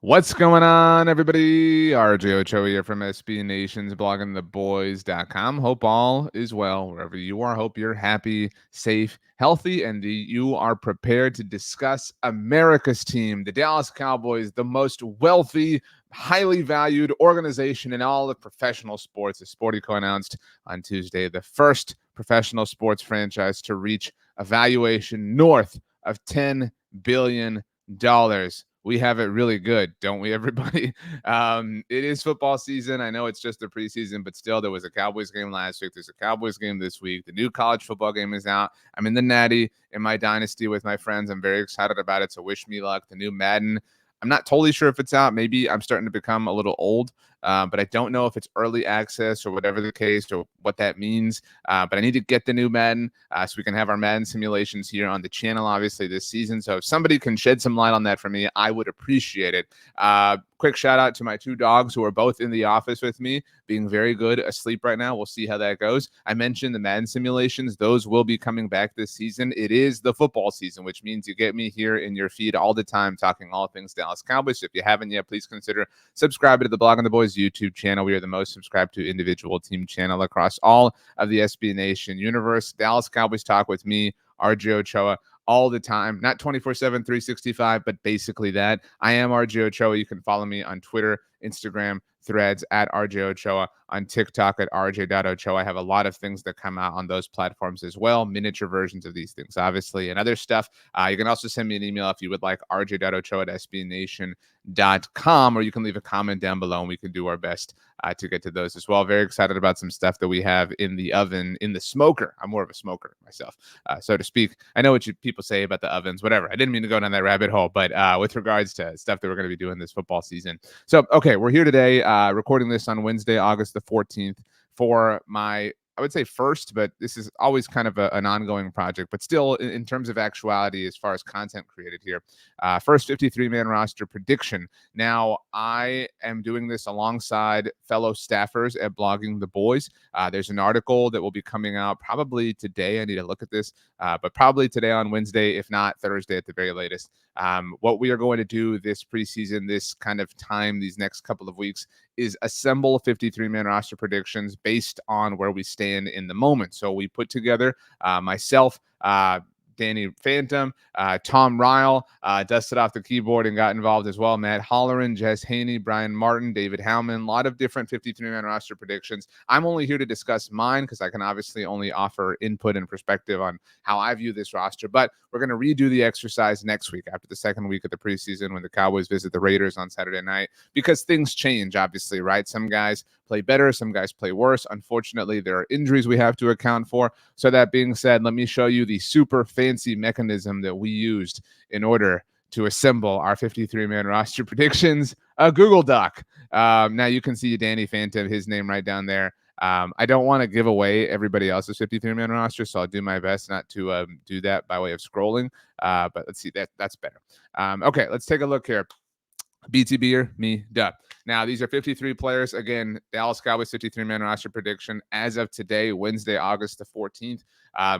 What's going on, everybody? RJ Ochoa here from SB Nation's bloggingtheboys.com. Hope all is well wherever you are. Hope you're happy, safe, healthy, and you are prepared to discuss America's team, the Dallas Cowboys, the most wealthy, highly valued organization in all of professional sports. As Sportico announced on Tuesday, the first professional sports franchise to reach a valuation north of $10 billion. We have it really good, don't we, everybody? It is football season. I know it's just the preseason, but still, there was a Cowboys game last week. There's a Cowboys game this week. The new college football game is out. I'm in the Natty in my dynasty with my friends. I'm very excited about it, so wish me luck. The new Madden, I'm not totally sure if it's out. Maybe I'm starting to become a little old, but I don't know if it's early access or whatever the case or what that means. But I need to get the new Madden so we can have our Madden simulations here on the channel, obviously, this season. So if somebody can shed some light on that for me, I would appreciate it. Quick shout out to my two dogs who are both in the office with me, being very good asleep right now. We'll see how that goes. I mentioned the Madden simulations. Those will be coming back this season. It is the football season, which means you get me here in your feed all the time talking all things Dallas Cowboys. So if you haven't yet, please consider subscribing to the Blog on the Boys YouTube channel. We are the most subscribed to individual team channel across all of the SB Nation universe. Dallas Cowboys talk with me, RJ Ochoa, all the time, not 24/7, 365, but basically that. I am RJ Ochoa. You can follow me on Twitter, Instagram, Threads at RJ Ochoa, on TikTok at RJ.Ochoa. I have a lot of things that come out on those platforms as well, miniature versions of these things, obviously, and other stuff. You can also send me an email if you would like, RJ.Ochoa at SBNation.com, or you can leave a comment down below and we can do our best to get to those as well. Very excited about some stuff that we have in the oven, in the smoker. I'm more of a smoker myself, so to speak. I know what people say about the ovens, whatever. I didn't mean to go down that rabbit hole, but with regards to stuff that we're going to be doing this football season. So, okay, we're here today recording this on Wednesday, August the 14th for my, I would say first, but this is always kind of an ongoing project, but still in terms of actuality, as far as content created here, first 53-man roster prediction. Now, I am doing this alongside fellow staffers at Blogging the Boys. There's an article that will be coming out probably today. I need to look at this, but probably today on Wednesday, if not Thursday at the very latest. What we are going to do this preseason, this kind of time, these next couple of weeks, is assemble 53-man roster predictions based on where we stand in the moment. So we put together myself, Danny Phantom, Tom Ryle dusted off the keyboard and got involved as well. Matt Holleran, Jess Haney, Brian Martin, David Howman, a lot of different 53-man roster predictions. I'm only here to discuss mine because I can obviously only offer input and perspective on how I view this roster. But we're going to redo the exercise next week after the second week of the preseason when the Cowboys visit the Raiders on Saturday night, because things change, obviously, right? Some guys play better, some guys play worse. Unfortunately, there are injuries we have to account for. So that being said, let me show you the super fancy mechanism that we used in order to assemble our 53-man roster predictions, a Google Doc. Now you can see Danny Phantom, his name right down there. I don't want to give away everybody else's 53-man roster, so I'll do my best not to do that by way of scrolling. But let's see, that's better. Okay, let's take a look here. BTB or me, duh. Now, these are 53 players. Again, Dallas Cowboys 53-man roster prediction as of today, Wednesday, August the 14th.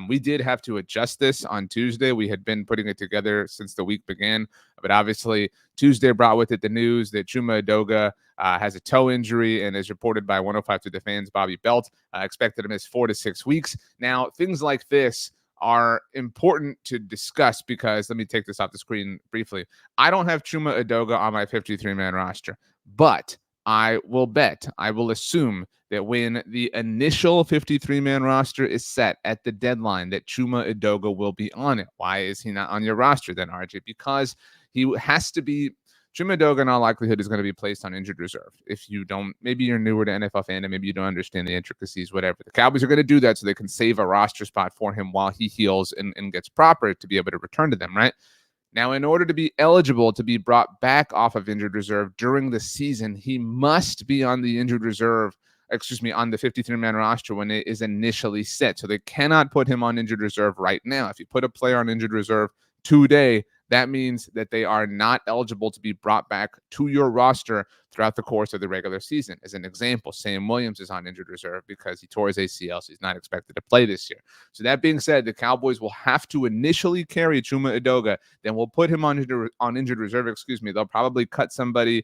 We did have to adjust this on Tuesday. We had been putting it together since the week began, but obviously Tuesday brought with it the news that Chuma Edoga has a toe injury, and as reported by 105 to the Fans, Bobby Belt expected to miss 4 to 6 weeks. Now, things like this are important to discuss because, let me take this off the screen briefly. I don't have Chuma Edoga on my 53-man roster, but I will bet, I will assume that when the initial 53-man roster is set at the deadline, that Chuma Edoga will be on it. Why is he not on your roster then, RJ? Because he has to be. Chuma Edoga in all likelihood is going to be placed on injured reserve. If you don't, maybe you're newer to NFL fandom, maybe you don't understand the intricacies, whatever. The Cowboys are going to do that so they can save a roster spot for him while he heals and gets proper to be able to return to them, right? Now, in order to be eligible to be brought back off of injured reserve during the season, he must be on the injured reserve, on the 53-man roster when it is initially set. So they cannot put him on injured reserve right now. If you put a player on injured reserve today, that means that they are not eligible to be brought back to your roster throughout the course of the regular season. As an example, Sam Williams is on injured reserve because he tore his ACL, so he's not expected to play this year. So that being said, the Cowboys will have to initially carry Chuma Edoga, then we'll put him on injured reserve. They'll probably cut somebody,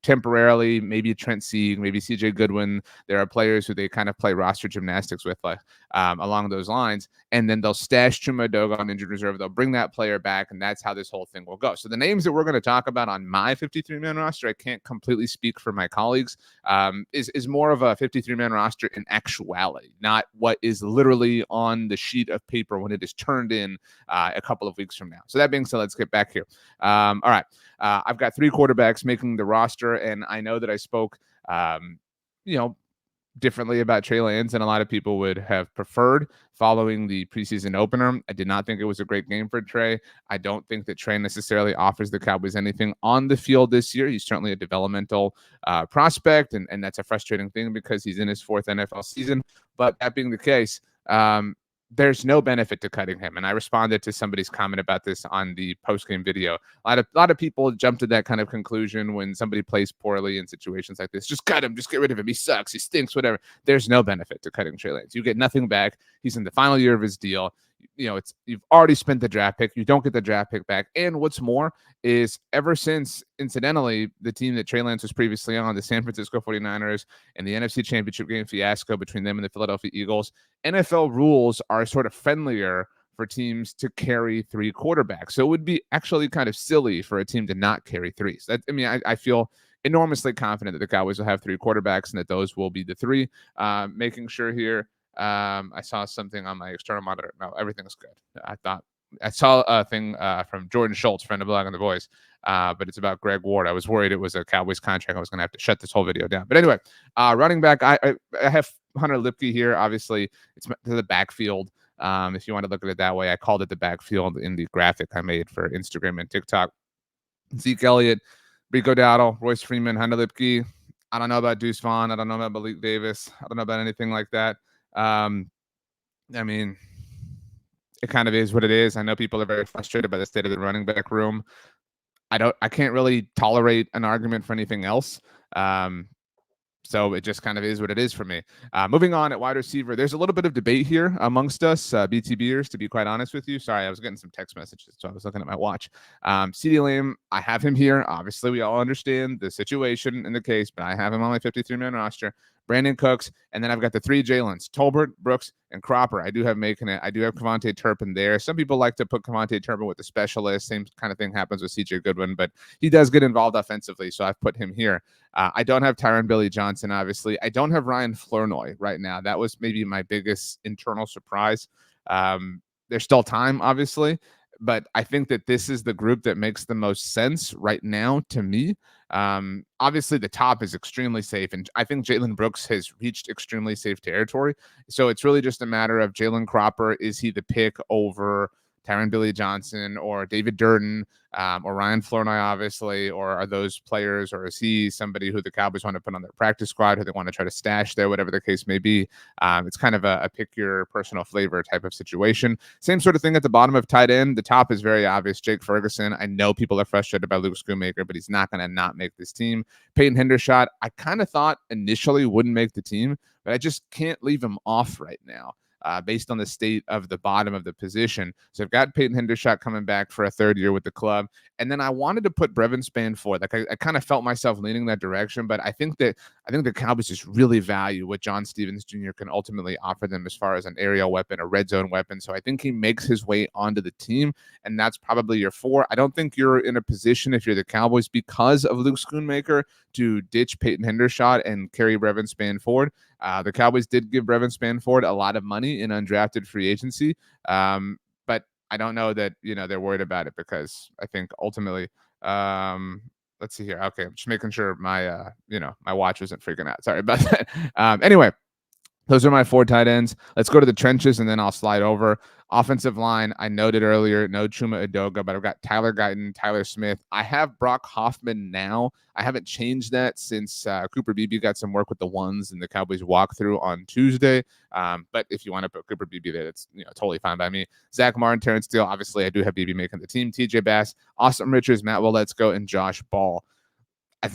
temporarily, maybe Trent Sieg, maybe CJ Goodwin. There are players who they kind of play roster gymnastics with, along those lines, and then they'll stash Chuma Edoga on injured reserve. They'll bring that player back, and that's how this whole thing will go. So the names that we're going to talk about on my 53-man roster, I can't completely speak for my colleagues, is more of a 53-man roster in actuality, not what is literally on the sheet of paper when it is turned in a couple of weeks from now. So that being said, let's get back here. All right. I've got 3 quarterbacks making the roster, and I know that I spoke, differently about Trey Lance than a lot of people would have preferred following the preseason opener. I did not think it was a great game for Trey. I don't think that Trey necessarily offers the Cowboys anything on the field this year. He's certainly a developmental prospect, and that's a frustrating thing because he's in his 4th NFL season. But that being the case, there's no benefit to cutting him. And I responded to somebody's comment about this on the post-game video. A lot of people jump to that kind of conclusion when somebody plays poorly in situations like this. Just cut him. Just get rid of him. He sucks. He stinks, whatever. There's no benefit to cutting Trey Lance. You get nothing back. He's in the final year of his deal. You've already spent the draft pick. You don't get the draft pick back. And what's more is ever since, incidentally, the team that Trey Lance was previously on, the San Francisco 49ers, and the NFC Championship game fiasco between them and the Philadelphia Eagles, NFL rules are sort of friendlier for teams to carry 3 quarterbacks. So it would be actually kind of silly for a team to not carry 3. So I feel enormously confident that the Cowboys will have 3 quarterbacks and that those will be the 3. Making sure here, I saw something on my external monitor. No, everything's good. I saw a thing from Jordan Schultz, friend of Blogging the Boys, but it's about Greg Ward. I was worried it was a Cowboys contract. I was going to have to shut this whole video down. But anyway, running back, I have Hunter Lipke here. Obviously, it's the backfield. If you want to look at it that way, I called it the backfield in the graphic I made for Instagram and TikTok. Zeke Elliott, Rico Dowdle, Royce Freeman, Hunter Lipke. I don't know about Deuce Vaughn. I don't know about Malik Davis. I don't know about anything like that. It kind of is what it is. I know people are very frustrated by the state of the running back room. I can't really tolerate an argument for anything else. So it just kind of is what it is for me. Moving on at wide receiver, there's a little bit of debate here amongst us BTBers, to be quite honest with you. Sorry, I was getting some text messages, so I was looking at my watch. CeeDee Lamb, I have him here. Obviously, we all understand the situation in the case, but I have him on my 53-man roster. Brandon Cooks, and then I've got the 3 Jalen's, Tolbert, Brooks, and Cropper. I do have making it. I do have Kevontae Turpin there. Some people like to put Kevontae Turpin with the specialist. Same kind of thing happens with CJ Goodwin, but he does get involved offensively, so I've put him here. I don't have Tyron Billy Johnson, obviously. I don't have Ryan Flournoy right now. That was maybe my biggest internal surprise. There's still time, obviously, but I think that this is the group that makes the most sense right now to me. Obviously, the top is extremely safe, and I think Jalen Brooks has reached extremely safe territory. So it's really just a matter of Jalen Cropper. Is he the pick over Tyron Billy Johnson or David Durden or Ryan Flournoy, obviously, or are those players, or is he somebody who the Cowboys want to put on their practice squad, who they want to try to stash there, whatever the case may be? It's kind of a pick your personal flavor type of situation. Same sort of thing at the bottom of tight end. The top is very obvious. Jake Ferguson. I know people are frustrated by Luke Schoonmaker, but he's not going to not make this team. Peyton Hendershot, I kind of thought initially wouldn't make the team, but I just can't leave him off right now. Based on the state of the bottom of the position. So I've got Peyton Hendershot coming back for a 3rd year with the club. And then I wanted to put Brevin Spann-Ford. Like I kind of felt myself leaning that direction, but I think the Cowboys just really value what John Stevens Jr. can ultimately offer them as far as an aerial weapon, a red zone weapon. So I think he makes his way onto the team, and that's probably your 4. I don't think you're in a position, if you're the Cowboys, because of Luke Schoonmaker, to ditch Peyton Hendershot and carry Brevin Spann-Ford. The Cowboys did give Brevin Spann-Ford a lot of money in undrafted free agency, but I don't know that they're worried about it, because I think ultimately, let's see here. Okay, I'm just making sure my my watch isn't freaking out. Sorry about that. Anyway, those are my 4 tight ends. Let's go to the trenches, and then I'll slide over. Offensive line, I noted earlier, no Chuma Edoga, but I've got Tyler Guyton, Tyler Smith. I have Brock Hoffman now. I haven't changed that since Cooper Beebe got some work with the ones in the Cowboys walkthrough on Tuesday. But if you want to put Cooper Beebe there, that's totally fine by me. Zach Martin, Terrence Steele. Obviously, I do have Beebe making the team. TJ Bass, Austin Richards, Matt Waletzko, and Josh Ball.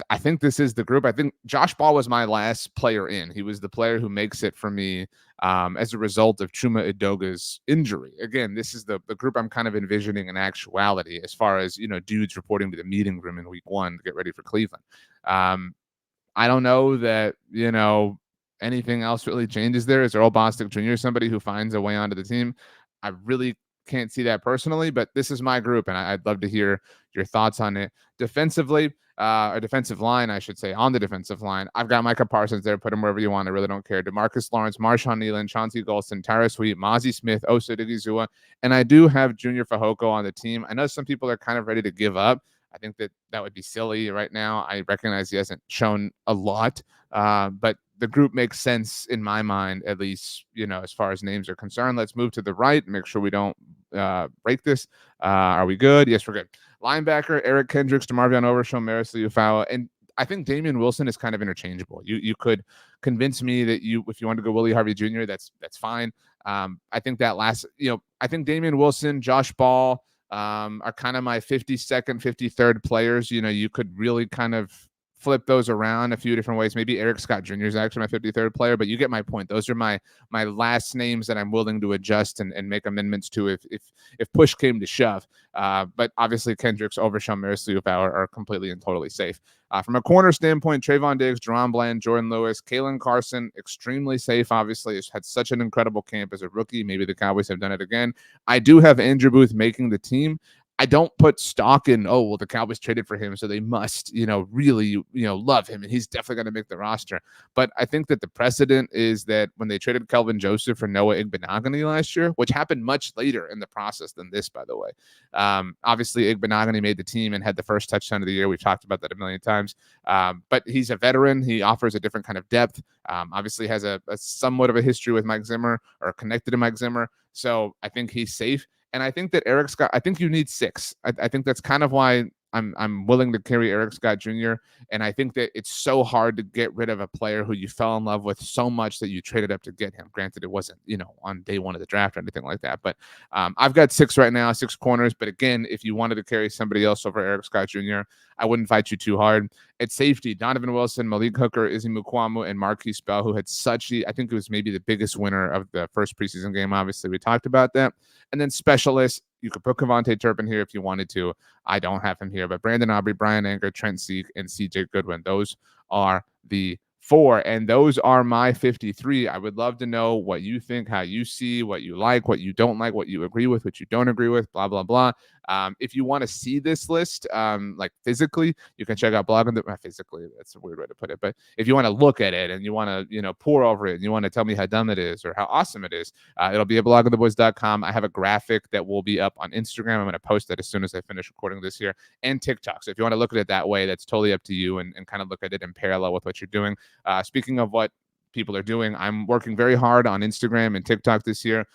I think this is the group. I think Josh Ball was my last player in. He was the player who makes it for me as a result of Chuma Edoga's injury. Again, this is the group I'm kind of envisioning in actuality, as far as, dudes reporting to the meeting room in week 1 to get ready for Cleveland. I don't know that, anything else really changes there. Is Earl Bostic Jr. somebody who finds a way onto the team? I really can't see that personally, but this is my group, and I'd love to hear your thoughts on it. Defensively, or defensive line, I should say, on the defensive line, I've got Micah Parsons there. Put him wherever you want. I really don't care. DeMarcus Lawrence, Marshawn Nealon, Chauncey Golston, Tyrus Sweet, Mozzie Smith, Osa Digizua, and I do have Junior Fajoko on the team. I know some people are kind of ready to give up. I think that would be silly right now. I recognize he hasn't shown a lot, but the group makes sense in my mind, at least, as far as names are concerned. Let's move to the right and make sure we don't break this. Are we good? Yes, we're good. Linebacker, Eric Kendricks, DeMarvion Overshown, Maris Liufau, and I think Damian Wilson is kind of interchangeable. You could convince me that if you want to go Willie Harvey Jr., that's fine. I think that I think Damian Wilson, Josh Ball, are kind of my 52nd, 53rd players. You could really kind of flip those around a few different ways. Maybe Eric Scott Jr. is actually my 53rd player, but you get my point. Those are my last names that I'm willing to adjust and make amendments to if push came to shove. But obviously Kendricks, Overshown, Maris Liufau are completely and totally safe. From a corner standpoint, Trayvon Diggs, Jerron Bland, Jordan Lewis, Kalen Carson, extremely safe. Obviously, has had such an incredible camp as a rookie. Maybe the Cowboys have done it again. I do have Andrew Booth making the team. I don't put stock in, the Cowboys traded for him, so they must, really, love him, and he's definitely going to make the roster. But I think that the precedent is that when they traded Kelvin Joseph for Noah Igbenogany last year, which happened much later in the process than this, by the way. Obviously, Igbenogany made the team and had the first touchdown of the year. We've talked about that a million times. But he's a veteran. He offers a different kind of depth. Obviously has a somewhat of a history with Mike Zimmer, or connected to Mike Zimmer. So I think he's safe. And I think that Eric Scott, I think you need 6. I think that's kind of why I'm willing to carry Eric Scott Jr. And I think that it's so hard to get rid of a player who you fell in love with so much that you traded up to get him. Granted, it wasn't, on day 1 of the draft or anything like that. But I've got 6 right now, 6 corners. But again, if you wanted to carry somebody else over Eric Scott Jr., I wouldn't fight you too hard. At safety, Donovan Wilson, Malik Hooker, Izzy Mukwamu, and Marquise Bell, who had I think it was maybe the biggest winner of the first preseason game. Obviously, we talked about that. And then specialists, you could put Kevontae Turpin here if you wanted to. I don't have him here, but Brandon Aubrey, Brian Anger, Trent Sieg, and CJ Goodwin. Those are the 4, and those are my 53. I would love to know what you think, how you see, what you like, what you don't like, what you agree with, what you don't agree with, blah, blah, blah. If you want to see this list, like physically, you can check out physically, that's a weird way to put it. But if you want to look at it and you want to, pour over it and you want to tell me how dumb it is or how awesome it is, it'll be at bloggingtheboys.com. I have a graphic that will be up on Instagram. I'm going to post that as soon as I finish recording this here, and TikTok. So if you want to look at it that way, that's totally up to you, and kind of look at it in parallel with what you're doing. Speaking of what people are doing, I'm working very hard on Instagram and TikTok this year.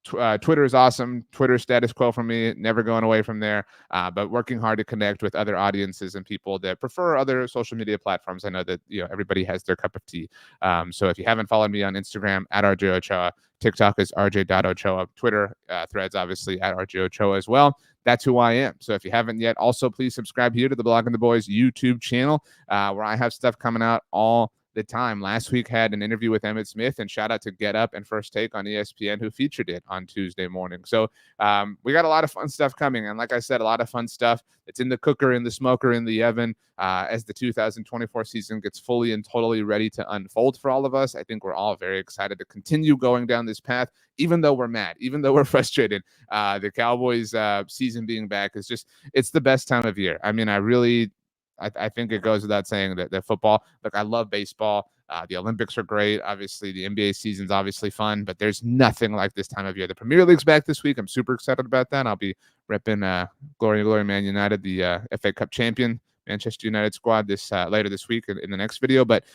Twitter is awesome. Twitter status quo for me, never going away from there, but working hard to connect with other audiences and people that prefer other social media platforms. I know that everybody has their cup of tea. So if you haven't followed me on Instagram at RJ Ochoa, TikTok is rj.ochoa, Twitter threads obviously at RJ Ochoa as well. That's who I am. So if you haven't yet, also please subscribe here to the Blogging the Boys YouTube channel, where I have stuff coming out all the time. Last week had an interview with Emmitt Smith, and shout out to Get Up and First Take on ESPN, who featured it on Tuesday morning. So we got a lot of fun stuff coming. And like I said, a lot of fun stuff that's in the cooker, in the smoker, in the oven, as the 2024 season gets fully and totally ready to unfold for all of us. I think we're all very excited to continue going down this path, even though we're mad, even though we're frustrated. The Cowboys season being back is it's the best time of year. I mean, I think it goes without saying that football, look, I love baseball. The Olympics are great. Obviously, the NBA season's obviously fun, but there's nothing like this time of year. The Premier League's back this week. I'm super excited about that. I'll be repping Glory Man United, the FA Cup champion Manchester United squad later this week in the next video. But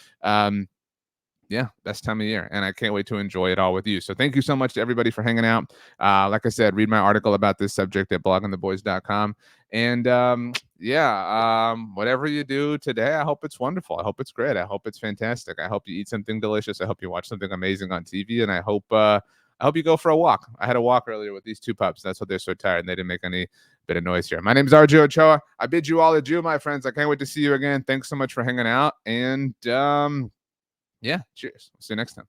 yeah, best time of year, and I can't wait to enjoy it all with you. So thank you so much to everybody for hanging out. Like I said, read my article about this subject at bloggingtheboys.com. And whatever you do today, I hope it's wonderful. I hope it's great. I hope it's fantastic. I hope you eat something delicious. I hope you watch something amazing on TV, and I hope you go for a walk. I had a walk earlier with these 2 pups. That's why they're so tired, and they didn't make any Bit of noise here. My name is RJ Ochoa. I bid you all adieu, my friends. I can't wait to see you again. Thanks so much for hanging out. And yeah, cheers. See you next time.